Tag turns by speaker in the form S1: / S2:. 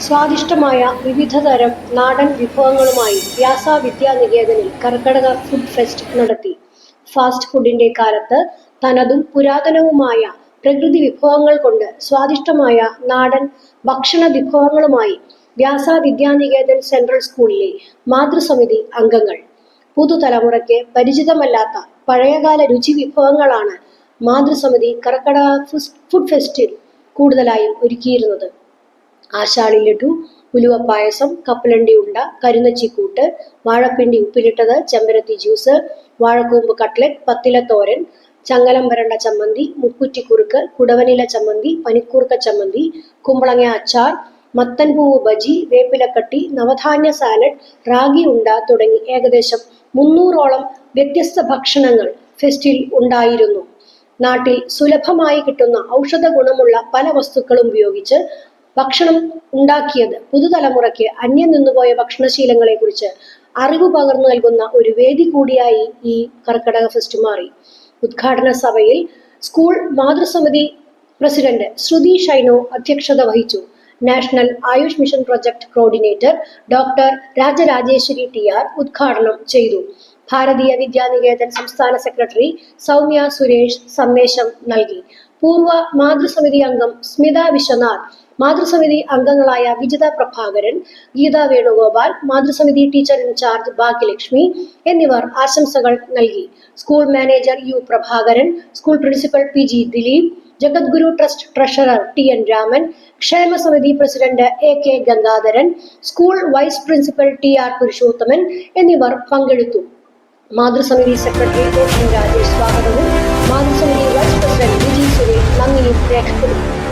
S1: സ്വാദിഷ്ടമായ വിവിധതരം നാടൻ വിഭവങ്ങളുമായി വ്യാസ വിദ്യാനികേതനിൽ കർക്കടക ഫുഡ് ഫെസ്റ്റ് നടത്തി. ഫാസ്റ്റ് ഫുഡിന്റെ കാലത്ത് തനതും പുരാതനവുമായ പ്രകൃതി വിഭവങ്ങൾ കൊണ്ട് സ്വാദിഷ്ടമായ നാടൻ ഭക്ഷണ വിഭവങ്ങളുമായി വ്യാസ വിദ്യാനികേതൻ സെൻട്രൽ സ്കൂളിലെ മാതൃസമിതി അംഗങ്ങൾ. പുതുതലമുറയ്ക്ക് പരിചിതമല്ലാത്ത പഴയകാല രുചി വിഭവങ്ങളാണ് മാതൃസമിതി കർക്കടക ഫുഡ് ഫെസ്റ്റിൽ കൂടുതലായും ഒരുക്കിയിരുന്നത്. ആശാളി ലഡു, ഉലുവപ്പായസം, കപ്പലണ്ടി ഉണ്ട, കരിനച്ചിക്കൂട്ട്, വാഴപ്പിണ്ടി ഉപ്പിലിട്ടത്, ചെമ്പരത്തി ജ്യൂസ്, വാഴക്കൂമ്പ് കട്ട്ലറ്റ്, പത്തില തോരൻ, ചങ്ങലം വരണ്ട ചമ്മന്തി, മുക്കുറ്റിക്കുറുക്ക്, കുടവനില ചമ്മന്തി, പനിക്കൂർക്ക ചമ്മന്തി, കുമ്പളങ്ങ അച്ചാർ, മത്തൻപൂവ് ബജി, വേപ്പിലക്കട്ടി, നവധാന്യ സാലഡ്, റാഗി ഉണ്ട തുടങ്ങി ഏകദേശം 300ഓളം വ്യത്യസ്ത ഭക്ഷണങ്ങൾ ഫെസ്റ്റിൽ ഉണ്ടായിരുന്നു. നാട്ടിൽ സുലഭമായി കിട്ടുന്ന ഔഷധ ഗുണമുള്ള പല വസ്തുക്കളും ഉപയോഗിച്ച് ഭക്ഷണം ഉണ്ടാക്കിയത് പുതുതലമുറയ്ക്ക് അന്യം നിന്നുപോയ ഭക്ഷണശീലങ്ങളെ കുറിച്ച് അറിവ് പകർന്നു നൽകുന്ന ഒരു വേദി കൂടിയായി ഈ കർക്കടക ഫെസ്റ്റ് മാറി. ഉദ്ഘാടന സഭയിൽ സ്കൂൾ മാതൃസമിതി പ്രസിഡന്റ് ശ്രുതി ഷൈനോ അധ്യക്ഷത വഹിച്ചു. National AYUSH mission project coordinator doctor Rajarajeshwari TR ഉദ്ഘാടനം ചെയ്തു. ഭാരതീയ വിദ്യാനികേതൻ സംസ്ഥാന സെക്രട്ടറി സൗമ്യ സുരേഷ് സന്ദേശം നൽകി. പൂർവ്വ മാതൃസമിതി അംഗം സ്മിത വിശ്വനാഥ്, മാതൃസമിതി അംഗങ്ങളായ വിജിത പ്രഭാകരൻ, ഗീത വേണുഗോപാൽ, മാതൃസമിതി ടീച്ചർ ഇൻചാർജ് ഭാഗ്യലക്ഷ്മി എന്നിവർ ആശംസകൾ നൽകി. School manager U Prabhakaran, school principal PG Dileep, Jagadguru trust treasurer TN Raman, ക്ഷേമസമിതി president AK Gangadharan, school vice principal TR Purushothaman എന്നിവർ പങ്കെടുത്തു. മാതൃസമിതി സെക്രട്ടറി ON രാജേഷ് സ്വാഗതവും മാതൃസമിതി വൈസ് പ്രസിഡന്റ് വിജി സുരേഷ് നന്ദിയും രേഖപ്പെടുത്തി.